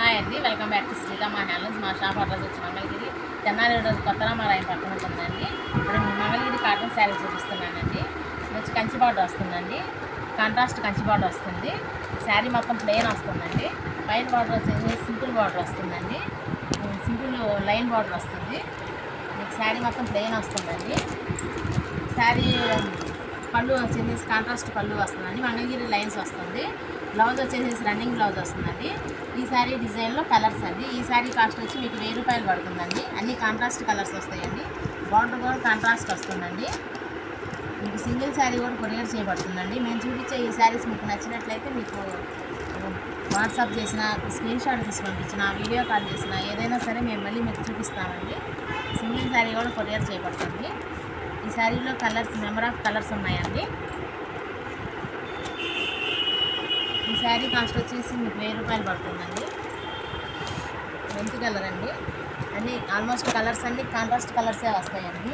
Hi అండి, welcome back to Srirama handlooms. మా shop address వచ్చి మంగళగిరి తెన్నాలి రోడ్ కొత్త రామారాయం పక్కన ఉంటుందండి. ఇప్పుడు మంగళగిరి కాటన్ శారీ చూపిస్తున్నానండి. వచ్చి కంచి బార్డర్ వస్తుందండి, కాంట్రాస్ట్ కంచి బార్డర్ వస్తుంది. శారీ మొత్తం ప్లెయిన్ వస్తుందండి. పైన బార్డర్ వచ్చేసి సింపుల్ బార్డర్ వస్తుందండి, సింపుల్ లైన్ బార్డర్ వస్తుంది. మీకు శారీ మొత్తం ప్లెయిన్ వస్తుందండి. శారీ పళ్ళు వచ్చేసి కాంట్రాస్ట్ పళ్ళు వస్తుందండి, మంగళగిరి లైన్స్ వస్తుంది. బ్లౌజ్ వచ్చేసి రన్నింగ్ బ్లౌజ్ వస్తుందండి. ఈ శారీ డిజైన్లో కలర్స్ అండి. ఈ శారీ కాస్ట్ వచ్చి మీకు 1000 రూపాయలు పడుతుందండి. అన్ని కాంట్రాస్ట్ కలర్స్ వస్తాయండి. బార్డర్ కూడా కాంట్రాస్ట్ వస్తుందండి. మీకు సింగిల్ శారీ కూడా కొరియర్ చేయబడుతుందండి. మేము చూపించే ఈ శారీస్ మీకు నచ్చినట్లయితే మీకు వాట్సాప్ చేసిన, స్క్రీన్ షాట్ తీసి పంపించిన, వీడియో కాల్ చేసిన ఏదైనా సరే మేము మళ్ళీ మీకు చూపిస్తామండి. సింగిల్ శారీ కూడా కొరియర్ చేయబడుతుంది. ఈ శారీలో కలర్స్ నెంబర్ ఆఫ్ కలర్స్ ఉన్నాయండి. ఈ శారీ కాస్ట్ వచ్చేసి మీకు 1000 రూపాయలు పడుతుందండి. మంచి కలర్ అండి. అన్నీ ఆల్మోస్ట్ కలర్స్ అన్నీ కాంట్రాస్ట్ కలర్సే వస్తాయండి.